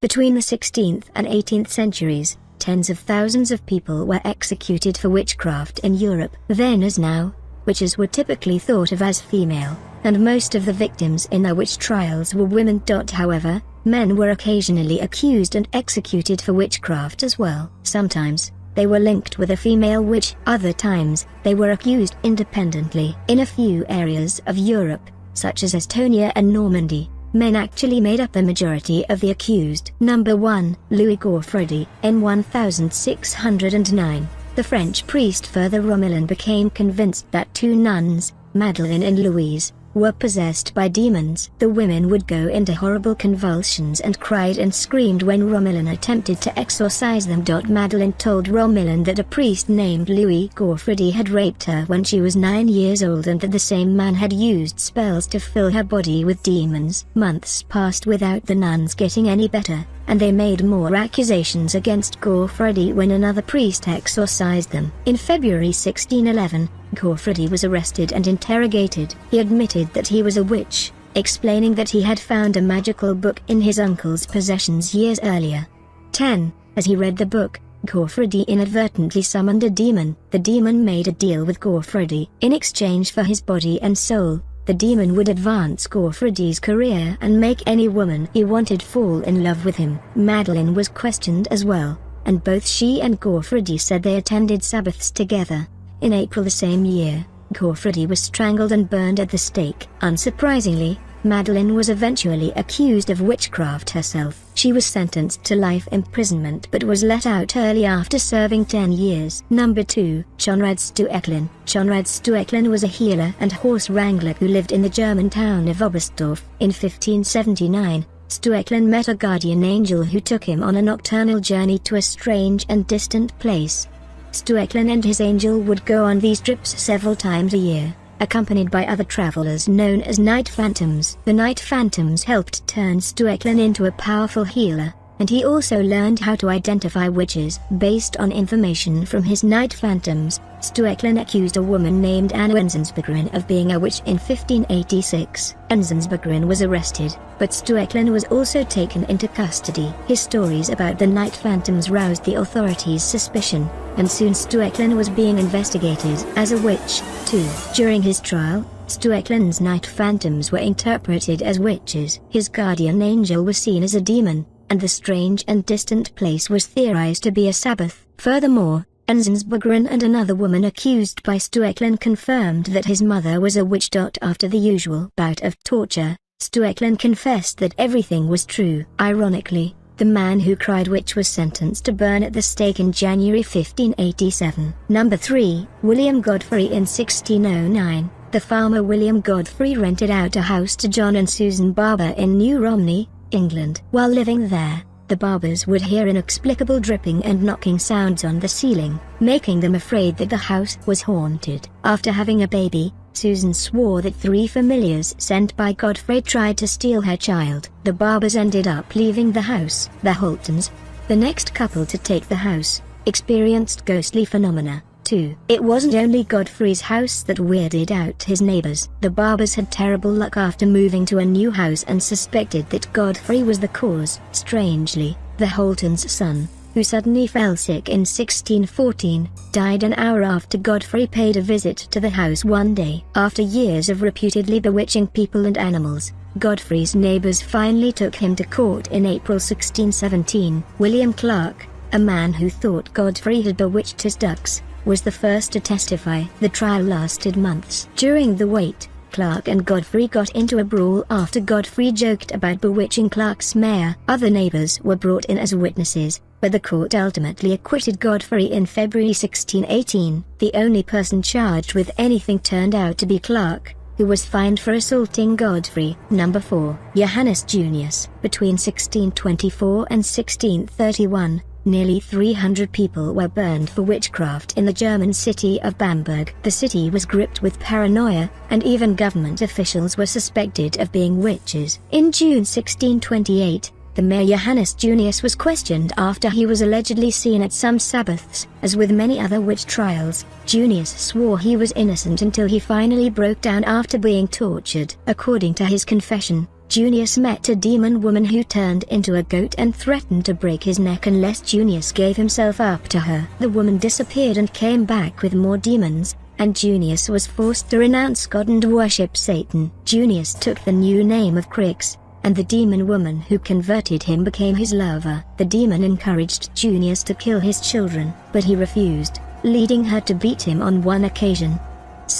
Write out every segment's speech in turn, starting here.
Between the 16th and 18th centuries, tens of thousands of people were executed for witchcraft in Europe. Then as now, witches were typically thought of as female, and most of the victims in the witch trials were women. However, men were occasionally accused and executed for witchcraft as well. Sometimes, they were linked with a female witch. Other times, they were accused independently. In a few areas of Europe, such as Estonia and Normandy, men actually made up the majority of the accused. Number 1. Louis Gaufridi. In 1609, the French priest Father Romillon became convinced that two nuns, Madeleine and Louise, were possessed by demons. The women would go into horrible convulsions and cried and screamed when Romillon attempted to exorcise them. Madeleine told Romillon that a priest named Louis Gaufridi had raped her when she was 9 years old and that the same man had used spells to fill her body with demons. Months passed without the nuns getting any better, and they made more accusations against Gor Freddie when another priest exorcised them. In February 1611, Gor Freddie was arrested and interrogated. He admitted that he was a witch, explaining that he had found a magical book in his uncle's possessions years earlier. 10. As he read the book, Gor Freddie inadvertently summoned a demon. The demon made a deal with Gor Freddie. In exchange for his body and soul, the demon would advance Gor Fredie's career and make any woman he wanted fall in love with him. Madeleine was questioned as well, and both she and Gor Freddie said they attended Sabbaths together. In April the same year, Gor Freddie was strangled and burned at the stake. Unsurprisingly, Madeleine was eventually accused of witchcraft herself. She was sentenced to life imprisonment but was let out early after serving 10 years. Number 2. Johannes Stu Eklund. Johannes Stu Eklund was a healer and horse wrangler who lived in the German town of Oberstdorf. In 1579, Stu Eklund met a guardian angel who took him on a nocturnal journey to a strange and distant place. Stu Eklund and his angel would go on these trips several times a year, accompanied by other travelers known as night phantoms. The night phantoms helped turn Stu Eklund into a powerful healer, and he also learned how to identify witches. Based on information from his night phantoms, Stu Eklund accused a woman named Anna Enzensbergerin of being a witch in 1586. Enzensbergerin was arrested, but Stu Eklund was also taken into custody. His stories about the night phantoms roused the authorities' suspicion, and soon Stu Eklund was being investigated as a witch, too. During his trial, Stu Eklund's night phantoms were interpreted as witches. His guardian angel was seen as a demon, and the strange and distant place was theorized to be a Sabbath. Furthermore, Enzensbergerin and another woman accused by Stu Eklund confirmed that his mother was a witch. After the usual bout of torture, Stu Eklund confessed that everything was true. Ironically, the man who cried witch was sentenced to burn at the stake in January 1587. Number 3. William Godfrey. In 1609, the farmer William Godfrey rented out a house to John and Susan Barber in New Romney, England. While living there, the Barbers would hear inexplicable dripping and knocking sounds on the ceiling, making them afraid that the house was haunted. After having a baby, Susan swore that 3 familiars sent by Godfrey tried to steal her child. The Barbers ended up leaving the house. The Holtons, the next couple to take the house, experienced ghostly phenomena, too. It wasn't only Godfrey's house that weirded out his neighbors. The Barbers had terrible luck after moving to a new house and suspected that Godfrey was the cause. Strangely, the Holtons' son, who suddenly fell sick in 1614, died an hour after Godfrey paid a visit to the house one day. After years of reputedly bewitching people and animals, Godfrey's neighbors finally took him to court in April 1617. William Clark, a man who thought Godfrey had bewitched his ducks, was the first to testify. The trial lasted months. During the wait, Clark and Godfrey got into a brawl after Godfrey joked about bewitching Clark's mare. Other neighbors were brought in as witnesses, but the court ultimately acquitted Godfrey in February 1618. The only person charged with anything turned out to be Clark, who was fined for assaulting Godfrey. Number 4. Johannes Junius. Between 1624 and 1631, nearly 300 people were burned for witchcraft in the German city of Bamberg. The city was gripped with paranoia, and even government officials were suspected of being witches. In June 1628, the mayor Johannes Junius was questioned after he was allegedly seen at some Sabbaths. As with many other witch trials, Junius swore he was innocent until he finally broke down after being tortured. According to his confession, Junius met a demon woman who turned into a goat and threatened to break his neck unless Junius gave himself up to her. The woman disappeared and came back with more demons, and Junius was forced to renounce God and worship Satan. Junius took the new name of Crix, and the demon woman who converted him became his lover. The demon encouraged Junius to kill his children, but he refused, leading her to beat him on one occasion.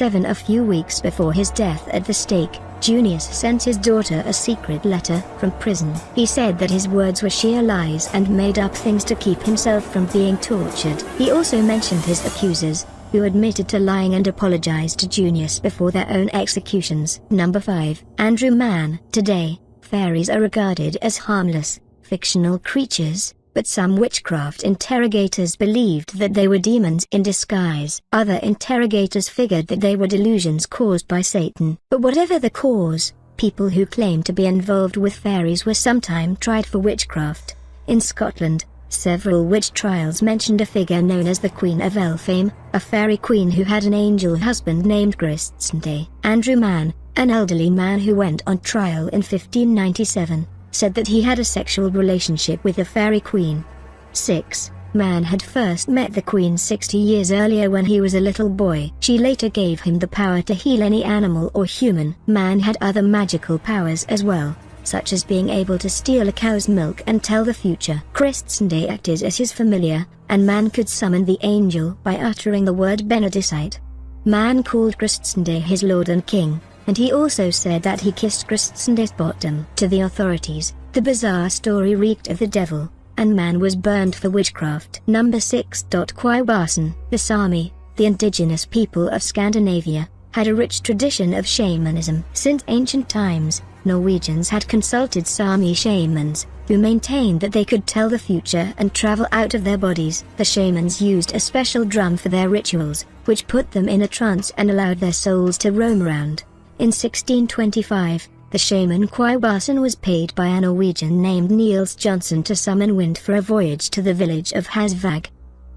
A few weeks before his death at the stake, Junius sent his daughter a secret letter from prison. He said that his words were sheer lies and made up things to keep himself from being tortured. He also mentioned his accusers, who admitted to lying and apologized to Junius before their own executions. 5. Andrew Mann. Today, fairies are regarded as harmless, fictional creatures, but some witchcraft interrogators believed that they were demons in disguise. Other interrogators figured that they were delusions caused by Satan. But whatever the cause, people who claimed to be involved with fairies were sometimes tried for witchcraft. In Scotland, several witch trials mentioned a figure known as the Queen of Elfame, a fairy queen who had an angel husband named Christende. Andrew Mann, an elderly man who went on trial in 1597, said that he had a sexual relationship with the fairy queen. 6. Mann had first met the queen 60 years earlier when he was a little boy. She later gave him the power to heal any animal or human. Mann had other magical powers as well, such as being able to steal a cow's milk and tell the future. Christende acted as his familiar, and Mann could summon the angel by uttering the word Benedicite. Mann called Christende his lord and king, and he also said that he kissed Christende's bottom. To the authorities, the bizarre story reeked of the devil, and Mann was burned for witchcraft. 6. Arson. The Sami, the indigenous people of Scandinavia, had a rich tradition of shamanism. Since ancient times, Norwegians had consulted Sami shamans, who maintained that they could tell the future and travel out of their bodies. The shamans used a special drum for their rituals, which put them in a trance and allowed their souls to roam around. In 1625, the shaman Arson was paid by a Norwegian named Niels Johnson to summon wind for a voyage to the village of Hasvag.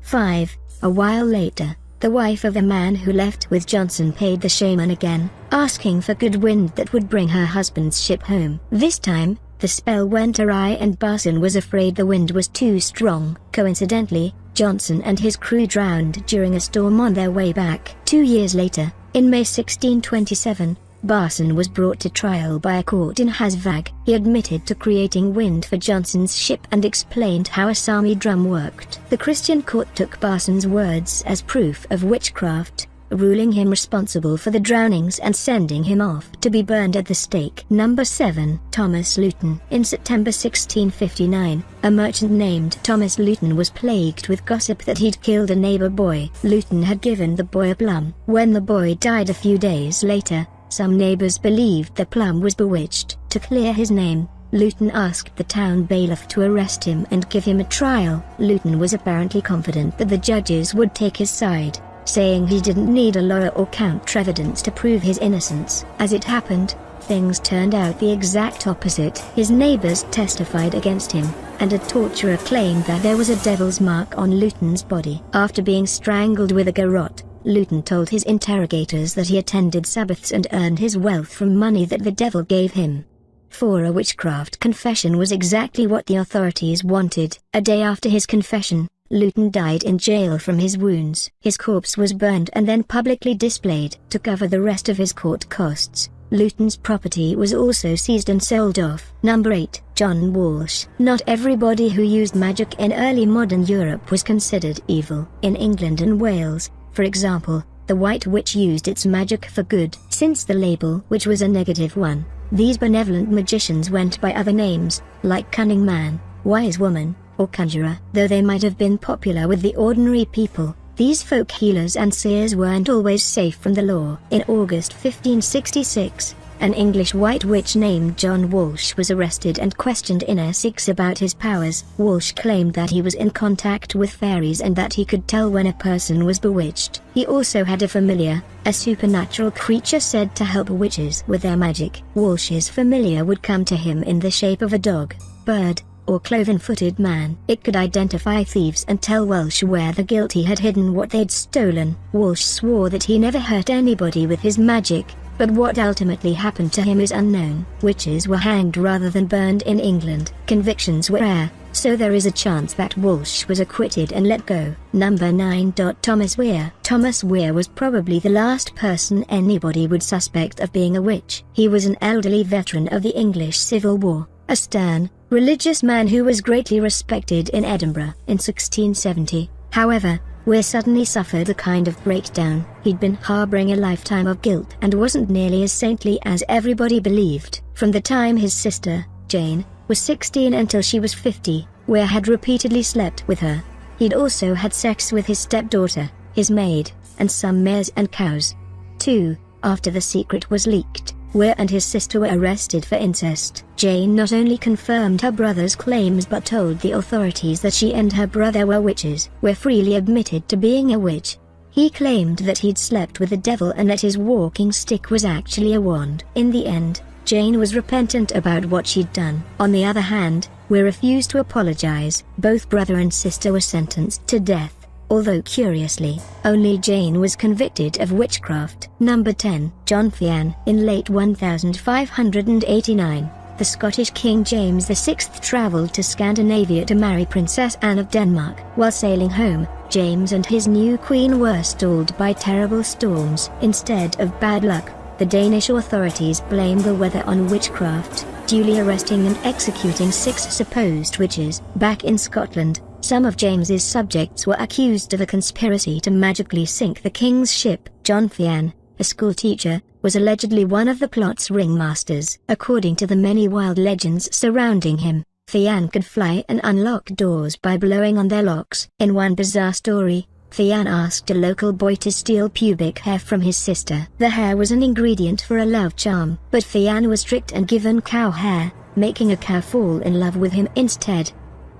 5. A while later, the wife of a man who left with Johnson paid the shaman again, asking for good wind that would bring her husband's ship home. This time, the spell went awry and Arson was afraid the wind was too strong. Coincidentally, Johnson and his crew drowned during a storm on their way back. 2 years later, in May 1627, Arson was brought to trial by a court in Hasvag. He admitted to creating wind for Johnson's ship and explained how a Sami drum worked. The Christian court took Arson's words as proof of witchcraft, ruling him responsible for the drownings and sending him off to be burned at the stake. 7. Thomas Luton. In September 1659, a merchant named Thomas Luton was plagued with gossip that he'd killed a neighbor boy. Luton had given the boy a plum. When the boy died a few days later, some neighbors believed the plum was bewitched. To clear his name, Luton asked the town bailiff to arrest him and give him a trial. Luton was apparently confident that the judges would take his side, saying he didn't need a lawyer or counter-evidence to prove his innocence. As it happened, things turned out the exact opposite. His neighbors testified against him, and a torturer claimed that there was a devil's mark on Luton's body. After being strangled with a garrote, Luton told his interrogators that he attended Sabbaths and earned his wealth from money that the devil gave him. For a witchcraft confession was exactly what the authorities wanted. A day after his confession, Luton died in jail from his wounds. His corpse was burned and then publicly displayed. To cover the rest of his court costs, Luton's property was also seized and sold off. 8. John Walsh. Not everybody who used magic in early modern Europe was considered evil. In England and Wales, for example, the White Witch used its magic for good. Since the label which was a negative one, these benevolent magicians went by other names, like Cunning Man, Wise Woman, or Conjurer. Though they might have been popular with the ordinary people, these folk healers and seers weren't always safe from the law. In August 1566, an English White Witch named John Walsh was arrested and questioned in Essex about his powers. Walsh claimed that he was in contact with fairies and that he could tell when a person was bewitched. He also had a familiar, a supernatural creature said to help witches with their magic. Walsh's familiar would come to him in the shape of a dog, bird, or cloven-footed man. It could identify thieves and tell Walsh where the guilty had hidden what they'd stolen. Walsh swore that he never hurt anybody with his magic, but what ultimately happened to him is unknown. Witches were hanged rather than burned in England. Convictions were rare, so there is a chance that Walsh was acquitted and let go. Number 9. Thomas Ware. Thomas Ware was probably the last person anybody would suspect of being a witch. He was an elderly veteran of the English Civil War, a stern, religious man who was greatly respected in Edinburgh. In 1670, however, Ware suddenly suffered a kind of breakdown. He'd been harboring a lifetime of guilt and wasn't nearly as saintly as everybody believed. From the time his sister, Jane, was 16 until she was 50, Ware had repeatedly slept with her. He'd also had sex with his stepdaughter, his maid, and some mares and cows. 2. After the secret was leaked, Ware and his sister were arrested for incest. Jane not only confirmed her brother's claims but told the authorities that she and her brother were witches. Ware freely admitted to being a witch. He claimed that he'd slept with the devil and that his walking stick was actually a wand. In the end, Jane was repentant about what she'd done. On the other hand, Ware refused to apologize. Both brother and sister were sentenced to death, although curiously, only Jane was convicted of witchcraft. Number 10. John Theon. In late 1589, the Scottish King James VI travelled to Scandinavia to marry Princess Anne of Denmark. While sailing home, James and his new queen were stalled by terrible storms. Instead of bad luck, the Danish authorities blamed the weather on witchcraft, duly arresting and executing 6 supposed witches. Back in Scotland, some of James's subjects were accused of a conspiracy to magically sink the king's ship. John Theon, a schoolteacher, was allegedly one of the plot's ringmasters. According to the many wild legends surrounding him, Theon could fly and unlock doors by blowing on their locks. In one bizarre story, Theon asked a local boy to steal pubic hair from his sister. The hair was an ingredient for a love charm, but Theon was tricked and given cow hair, making a cow fall in love with him instead.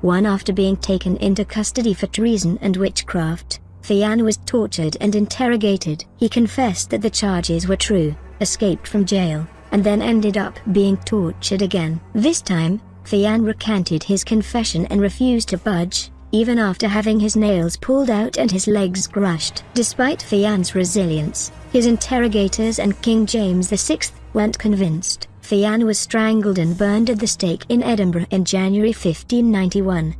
After being taken into custody for treason and witchcraft, Theon was tortured and interrogated. He confessed that the charges were true, escaped from jail, and then ended up being tortured again. This time, Theon recanted his confession and refused to budge, even after having his nails pulled out and his legs crushed. Despite Theon's resilience, his interrogators and King James VI weren't convinced. Theon was strangled and burned at the stake in Edinburgh in January 1591.